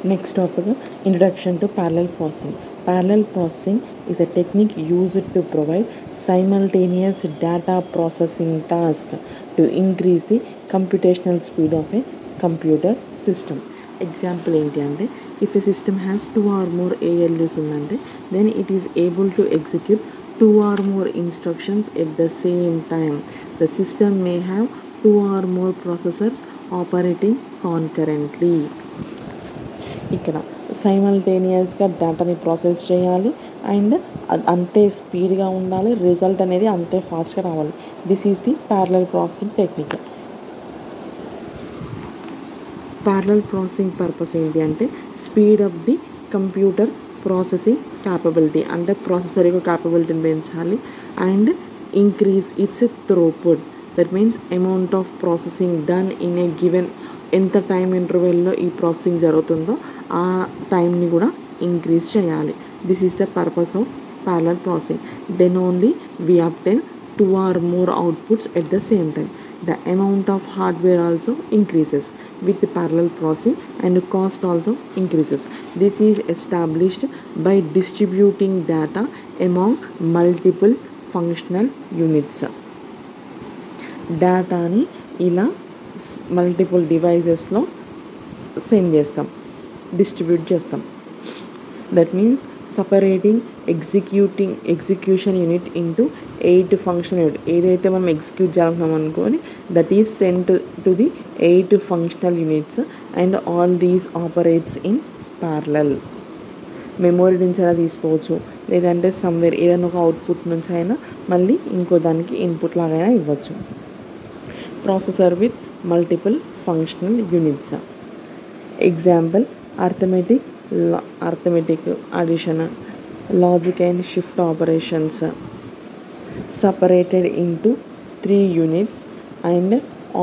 Next topic, introduction to parallel processing. Parallel processing is a technique used to provide simultaneous data processing task to increase the computational speed of a computer system. Example ఏంటి అంటే, if a system has 2 or more ALUs ఉందంటే, then it is able to execute 2 or more instructions at the same time. The system may have 2 or more processors operating concurrently. ఇక్కడ సైమల్టేనియస్గా డేటాని process చేయాలి and అంతే స్పీడ్గా ఉండాలి, result అనేది అంతే ఫాస్ట్గా రావాలి. This is the parallel processing technique. Parallel processing purpose ఏంటి అంటే, speed up the computer processing capability, అంటే ప్రాసెసర్ యొక్క క్యాపబిలిటీని పెంచాలి and increase its throughput. That means amount of processing done in a given, ఎంత టైం ఇంటర్వెల్లో ఈ ప్రాసెసింగ్ జరుగుతుందో ఆ టైంని కూడా ఇంక్రీజ్ చేయాలి. This is the purpose of parallel processing. Then only we obtain 2 or more outputs at the same time. The amount of hardware also increases with parallel processing and cost also increases. This is established by distributing data among multiple functional units. డేటాని ఇలా multiple డివైజెస్లో send చేస్తాం, distribute చేస్తాం. That means separating execution unit into 8 functional unit. ఏదైతే మనం execute చేయాలనుకున్నాం అనుకోని, that is sent to the 8 functional units and all these operates in parallel. Memory నుంచి అయినా తీసుకోవచ్చు, లేదంటే సమ్వేర్ ఏదైనా ఒక అవుట్పుట్ నుంచి అయినా మళ్ళీ ఇంకో దానికి ఇన్పుట్ లాగైనా ఇవ్వచ్చు. Processor with multiple functional units. Example, arithmetic addition, logic and shift operations separated into 3 units and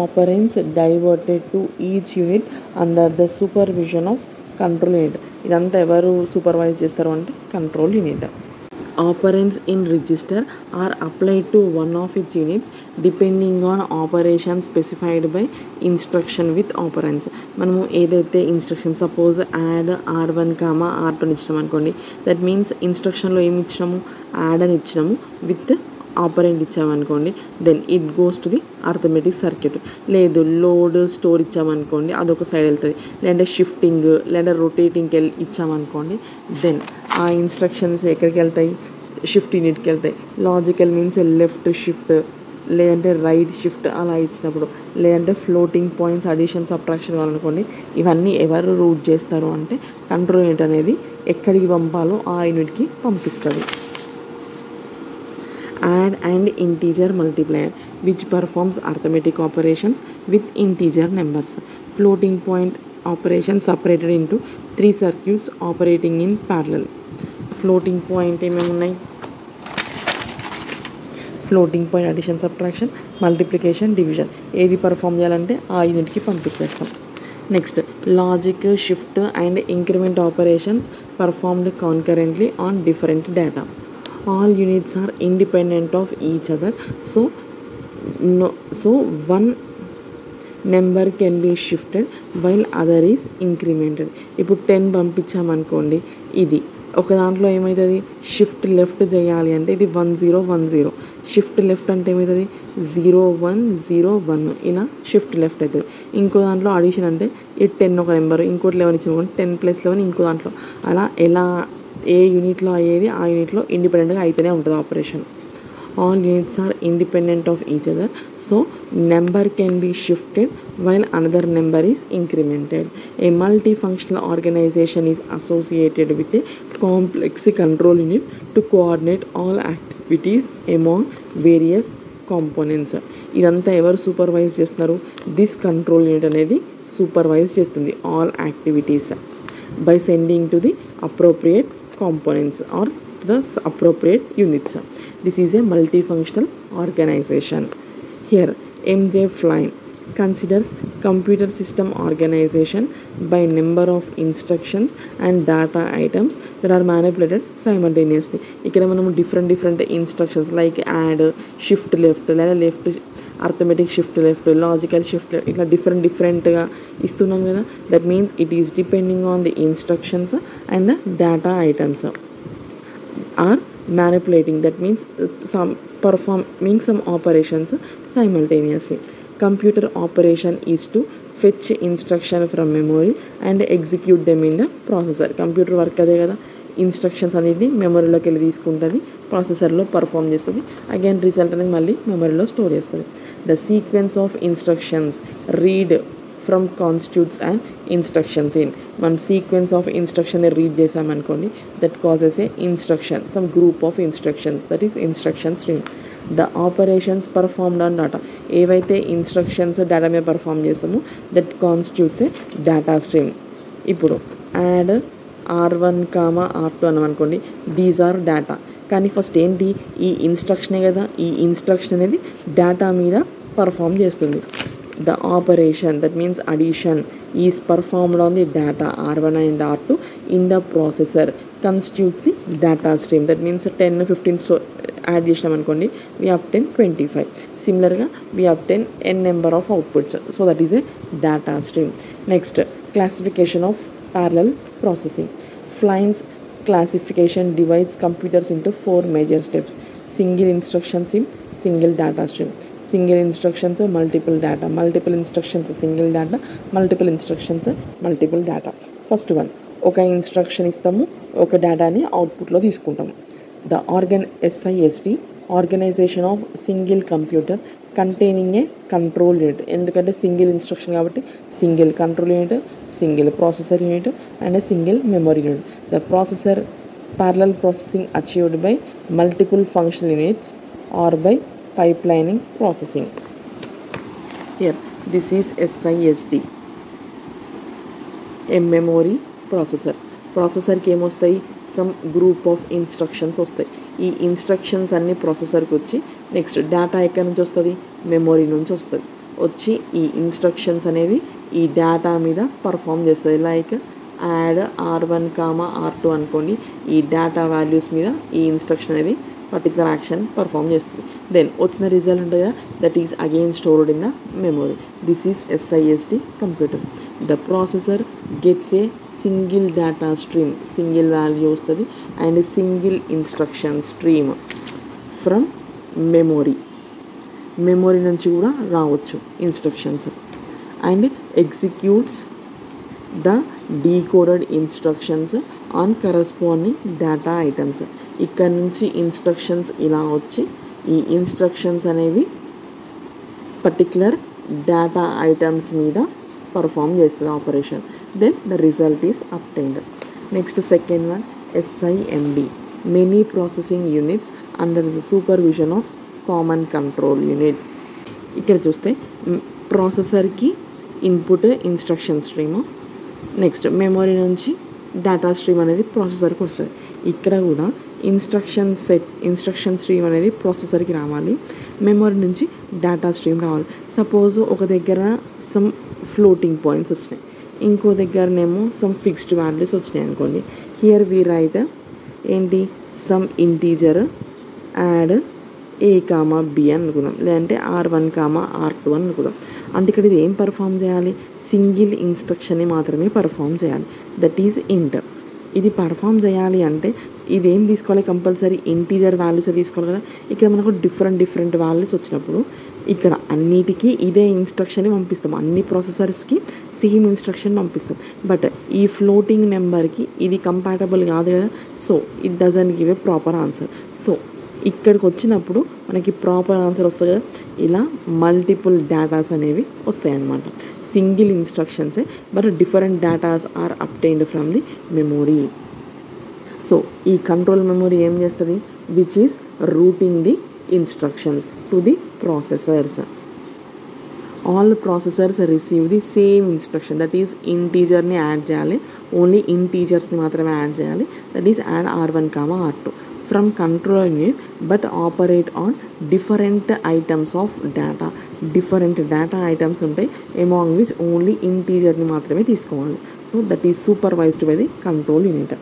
operands diverted to each unit under the supervision of control unit. ఇదంతా ఎవరు సూపర్వైజ్ చేస్తారు అంటే control unit. Operands in register are applied to one of its units depending on operation specified by instruction with operands. మనము ఏదైతే instruction, suppose add R1, R2 ఇచ్చినాం అనుకోండి, that means ఇన్స్ట్రక్షన్లో ఏమి ఇచ్చినాము, యాడ్ అని ఇచ్చినాము, విత్ ఆపరెంట్ ఇచ్చామనుకోండి, then it goes to the arithmetic circuit. లేదు లోడ్ స్టోర్ ఇచ్చామనుకోండి, అదొక సైడ్ వెళ్తుంది. లేదంటే షిఫ్టింగ్ లేదా రొటేటింగ్కి ఇచ్చామనుకోండి, దెన్ ఆ ఇన్స్ట్రక్షన్స్ ఎక్కడికి వెళ్తాయి, షిఫ్ట్ యూనిట్కి వెళ్తాయి. లాజికల్ మీన్స్ లెఫ్ట్ షిఫ్ట్, లేదంటే రైట్ షిఫ్ట్ అలా ఇచ్చినప్పుడు, లేదంటే ఫ్లోటింగ్ పాయింట్స్ అడిషన్ సబ్ట్రాక్షన్ కావాలనుకోండి, ఇవన్నీ ఎవరు రూట్ చేస్తారు అంటే కంట్రోల్ యూనిట్ అనేది ఎక్కడికి పంపాలో ఆ యూనిట్కి పంపిస్తుంది. Add and integer multiplier, which performs arithmetic operations with integer numbers. Floating point operation separated into 3 circuits operating in parallel. Floating point ఏమేమి ఉన్నాయి, floating point addition, subtraction, multiplication, division. ఏది పర్ఫామ్ చేయాలంటే ఆ యూనిట్కి పంపించేస్తాం. Next, logic, shift and increment operations performed concurrently on different data. All units are independent of each other, so one number can be shifted while other is incremented. ఇప్పుడు 10 పంపించామనుకోండి, ఇది ఒక దాంట్లో ఏమవుతుంది, షిఫ్ట్ లెఫ్ట్ చేయాలి అంటే ఇది 1010, షిఫ్ట్ లెఫ్ట్ అంటే ఏమవుతుంది 0101, ఇలా షిఫ్ట్ లెఫ్ట్ అవుతుంది. ఇంకో దాంట్లో అడిషన్ అంటే ఈ 10 ఒక నెంబర్, ఇంకోటి 11 ఇచ్చిన 10+11 ఇంకో దాంట్లో, అలా ఎలా ఏ యూనిట్లో అయ్యేది ఆ యూనిట్లో ఇండిపెండెంట్గా అయితేనే ఉంటుంది operation. All units are independent of each other, so number can be shifted while another number is incremented. A multi functional organisation is associated with a complex control unit to coordinate all activities among various components. ఇదంతా ఎవరు supervise చేస్తున్నారు, this control unit అనేది supervise చేస్తుంది all activities by sending to the appropriate components or the appropriate units. This is a multifunctional organization. Here MJ Flynn considers computer system organization by number of instructions and data items that are manipulated simultaneously. ఇక్కడ మనం different instructions like add, shift left లేదా left arithmetic shift left, logical shift left, ఇట్లా డిఫరెంట్గా ఇస్తున్నాం కదా. That means it is depending on the instructions and the data items are manipulating. That means some performing some operations simultaneously. Computer operation is to fetch instruction from memory and execute them in the processor. Computer work అదే కదా, instructions అనేది మెమరీలోకి వెళ్ళి తీసుకుంటుంది, ప్రాసెసర్లో perform చేస్తుంది, again result అనేది మళ్ళీ మెమరీలో స్టోర్ చేస్తుంది. The sequence of instructions read from constitutes and instructions in. మనం సీక్వెన్స్ ఆఫ్ ఇన్స్ట్రక్షన్ రీడ్ చేసామనుకోండి, that causes A instruction, some group of instructions, that is instruction stream. The operations performed on data, ఏవైతే instructions data మీద perform చేస్తామో that constitutes A data stream. ఇప్పుడు add R1, R2 అన్నాం అనుకోండి, these are data. కానీ first ఏంటి, ఈ ఇన్స్ట్రక్షనే కదా, ఈ ఇన్స్ట్రక్షన్ అనేది డేటా మీద పర్ఫామ్ చేస్తుంది. The operation, that means addition, is performed on the data R1 and R2 in the processor, constitutes the data stream. That means 10, 15 so add చేసినాం అనుకోండి, we obtain 25. Similarly, we obtain n number of outputs. So that is a data stream. Next, classification of parallel processing. Flynn's classification divides computers into 4 major steps. Single instructions in single data stream. Single instructions multiple data, multiple instructions single data, multiple instructions multiple data. First one, ఒక instruction ఇస్తాము, ఒక డేటాని అవుట్పుట్లో తీసుకుంటాము. The SIST organisation of single computer containing a control unit. ఎందుకంటే single instruction కాబట్టి single control unit, single processor unit and single memory unit. The processor parallel processing achieved by multiple functional units or by pipelining processing. Here this is SISD, a memory processor. ప్రాసెసర్కి ఏమొస్తాయి, some group of instructions వస్తాయి. ఈ instructions అన్నీ ప్రాసెసర్కి వచ్చి next data ఎక్కడి నుంచి వస్తుంది, memory నుంచి వస్తుంది. వచ్చి ఈ ఇన్స్ట్రక్షన్స్ అనేవి ఈ డేటా మీద పర్ఫామ్ చేస్తుంది. లైక్ యాడ్ R1, R2 అనుకోండి, ఈ డేటా వాల్యూస్ మీద ఈ ఇన్స్ట్రక్షన్ అనేది పర్టికులర్ యాక్షన్ పర్ఫామ్ చేస్తుంది. దెన్ వచ్చిన రిజల్ట్ ఉంటుంది కదా, that is again stored in the memory. This is SISD computer. The processor gets a single data stream, single value వస్తుంది, and single instruction stream from memory. Memory నుంచి కూడా రావచ్చు instructions. And executes the decoded instructions on corresponding data items. ఇక్కడ నుంచి instructions ఇలా వచ్చి ఈ instructions అనేవి పర్టికులర్ డేటా ఐటమ్స్ మీద పర్ఫామ్ చేస్తుంది operation. Then the result is obtained. Next second one, SIMD, many processing units under the supervision of common control unit. ఇక్కడ చూస్తే ప్రాసెసర్కి input instruction stream, next memory నుంచి డేటా స్ట్రీమ్ అనేది ప్రాసెసర్కి వస్తుంది. ఇక్కడ కూడా ఇన్స్ట్రక్షన్ స్ట్రీమ్ అనేది ప్రాసెసర్కి రావాలి, మెమొరీ నుంచి డేటా స్ట్రీమ్ రావాలి. సపోజ్ ఒక దగ్గర సమ్ ఫ్లోటింగ్ పాయింట్స్ వచ్చినాయి, ఇంకో దగ్గరనేమో సమ్ ఫిక్స్డ్ వాల్యూస్ వచ్చినాయి అనుకోండి. హియర్ వి రైట్ ఏంటి, some integer add A, B అనుకుందాం, లేదంటే R1, R2 అనుకుందాం. అంటే ఇక్కడ ఇది ఏం పర్ఫామ్ చేయాలి, సింగిల్ ఇన్స్ట్రక్షన్ని మాత్రమే పర్ఫామ్ చేయాలి, దట్ ఈజ్ ఇంట్. ఇది పర్ఫామ్ చేయాలి అంటే ఇదేం తీసుకోవాలి, కంపల్సరీ ఇంటీజర్ వాల్యూస్ తీసుకోవాలి కదా. ఇక్కడ మనకు డిఫరెంట్ వాల్యూస్ వచ్చినప్పుడు ఇక్కడ అన్నిటికీ ఇదే ఇన్స్ట్రక్షన్ని పంపిస్తాం, అన్ని ప్రాసెసర్స్కి సేమ్ ఇన్స్ట్రక్షన్ పంపిస్తాం. బట్ ఈ ఫ్లోటింగ్ నెంబర్కి ఇది కంపాటబుల్ కాదు కదా, so it doesn't give a proper answer. So ఇక్కడికి వచ్చినప్పుడు మనకి ప్రాపర్ ఆన్సర్ వస్తుంది కదా, ఇలా మల్టిపుల్ డేటాస్ అనేవి వస్తాయి అన్నమాట. సింగిల్ ఇన్స్ట్రక్షన్సే but different datas are obtained from the memory. So ఈ కంట్రోల్ మెమొరీ ఏం చేస్తుంది, which is routing the instructions to the processors. All processors receive the same instruction, that is ఇంటీజర్ని యాడ్ చేయాలి, only ఇంటీజర్స్ని మాత్రమే యాడ్ చేయాలి, that is add R1, R2. from control unit but operate on different items of data. Different data items ఉంటాయి, among which only ఇంటీజర్ని మాత్రమే తీసుకోవాలి. So that is supervised by the control unit.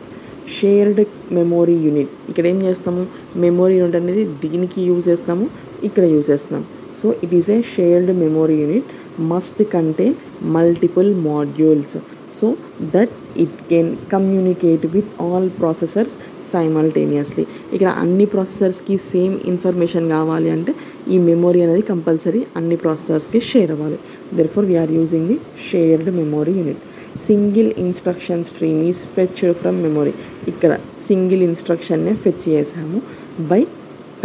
Shared memory unit, ఇక్కడ ఏం చేస్తాము, memory unit అనేది దీనికి use చేస్తాము, ఇక్కడ యూజ్ చేస్తాం. So it is a shared memory unit must contain multiple modules so that it can communicate with all processors simultaneously. ఇక్కడ అన్ని ప్రాసెసర్స్కి సేమ్ ఇన్ఫర్మేషన్ కావాలి అంటే ఈ మెమొరీ అనేది కంపల్సరీ అన్ని ప్రాసెసర్స్కి షేర్ అవ్వాలి. Therefore we are using the shared memory unit. Single instruction stream is fetched from memory. ఇక్కడ సింగిల్ ఇన్స్ట్రక్షన్నే ఫెచ్ చేసాము by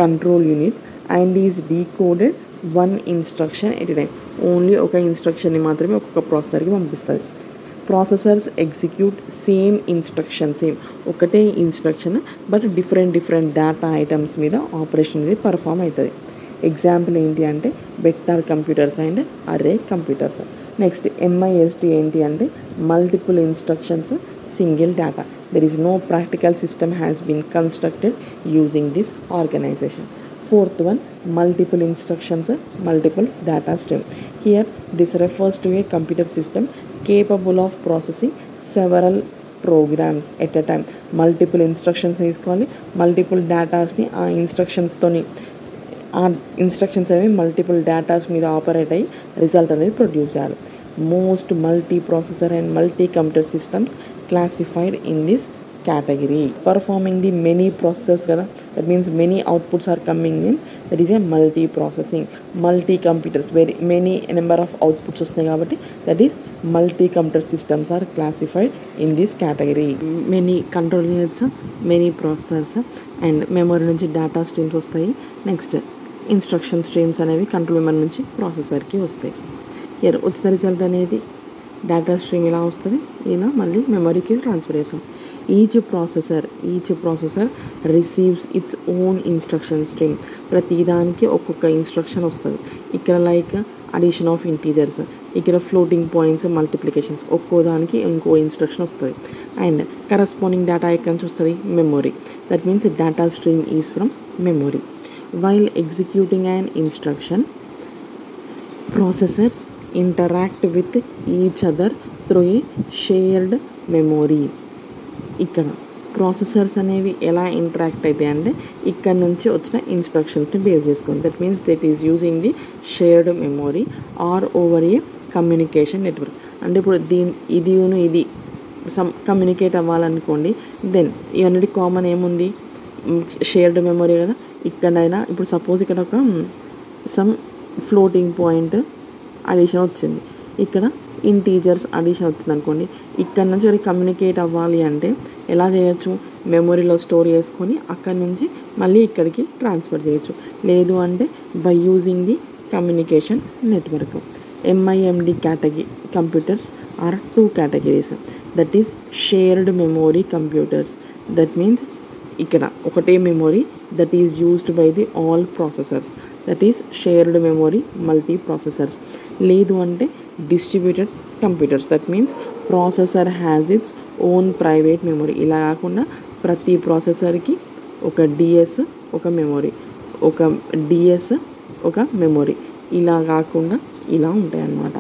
control unit and is decoded one instruction at a time. Only ఒక ఇన్స్ట్రక్షన్ని మాత్రమే ఒక్కొక్క ప్రాసెసర్కి పంపిస్తుంది. Processors execute same instruction, same ఒకటే instruction but different data items మీద ఆపరేషన్ అనేది పర్ఫామ్ అవుతుంది. ఎగ్జాంపుల్ ఏంటి అంటే vector computers and array computers. Next MIST ఏంటి అంటే multiple instructions single data. There is no practical system has been constructed using this organisation. Fourth one, multiple instructions, multiple data stream. Here this refers to a computer system capable of processing several programs at a time. Multiple instructions తీసుకోవాలి, multiple డేటాస్ని ఆ ఇన్స్ట్రక్షన్స్తోని ఆ instructions అనేవి multiple datas మీద operate అయ్యి result అనేది produce చేయాలి. Most multi processor and multi computer systems classified in this category. Performing the many processes kada, that means many outputs are coming in, that is a multi processing. Multi computers where many number of outputs వస్తాయి కాబట్టి that is multi computer systems are classified in this category. Many control units, many processors and memory నుంచి data streams వస్తాయి. Next instruction streams అనేవి control memory నుంచి ప్రాసెసర్కి వస్తాయి. here వచ్చిన result అనేది data stream ఇలా వస్తుంది, ఇలా మళ్ళీ మెమరీకి ట్రాన్స్ఫర్ చేస్తాం. Each processor receives its own instruction stream. ప్రతిదానికి ఒక్కొక్క ఇన్స్ట్రక్షన్ వస్తుంది. ఇక్కడ లైక్ అడిషన్ ఆఫ్ ఇంటీజర్స్, ఇక్కడ ఫ్లోటింగ్ పాయింట్స్, మల్టిప్లికేషన్స్, ఒక్కో దానికి ఇంకో ఇన్స్ట్రక్షన్ వస్తుంది. అండ్ కరస్పాండింగ్ డేటా ఎక్కడి నుంచి వస్తుంది, memory. That means data stream is from memory. While executing an instruction, processors interact with each other through a shared memory. ఇక్కడ processors అనేవి ఎలా ఇంటరాక్ట్ అవుతాయి అంటే ఇక్కడ నుంచి వచ్చిన ఇన్స్ట్రక్షన్స్ని బేస్ చేసుకోండి. That means that is using the shared memory or over a communication network. అంటే ఇప్పుడు ఇది కమ్యూనికేట్ అవ్వాలనుకోండి, దెన్ ఇవన్నీ కామన్ ఏముంది, షేర్డ్ మెమొరీ కదా. ఇక్కడైనా ఇప్పుడు సపోజ్ ఇక్కడ ఒక సమ్ ఫ్లోటింగ్ పాయింట్ అడిషన్ వచ్చింది, ఇక్కడ ఇంటీజర్స్ అడిషన్ వచ్చింది అనుకోండి. ఇక్కడ నుంచి అది కమ్యూనికేట్ అవ్వాలి అంటే ఎలా చేయొచ్చు, మెమొరీలో స్టోర్ చేసుకొని అక్కడి నుంచి మళ్ళీ ఇక్కడికి ట్రాన్స్ఫర్ చేయొచ్చు. లేదు అంటే by using the communication network. MIMD category computers are two categories. That is shared memory computers. That means ఇక్కడ ఒకటే memory that is used by the all processors. That is shared memory multi processors. లేదు అంటే distributed computers. That means processor has its own private memory. ఇలా కాకుండా ప్రతి ప్రాసెసర్కి ఒక DS ఒక memory, ఒక DS ఒక మెమొరీ, ఇలా కాకుండా ఇలా ఉంటాయి అన్నమాట.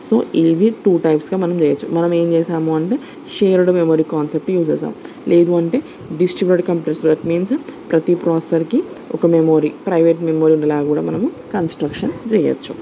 సో ఇవి 2 టైప్స్గా మనం చేయొచ్చు. మనం ఏం చేసాము అంటే షేర్డ్ మెమొరీ కాన్సెప్ట్ యూజ్ చేసాం. లేదు అంటే డిస్ట్రిబ్యూటెడ్ కంప్యూటర్స్. దట్ మీన్స్ ప్రతి ప్రాసెసర్కి ఒక మెమొరీ, ప్రైవేట్ మెమొరీ ఉండేలా కూడా మనము కన్స్ట్రక్షన్ చేయొచ్చు.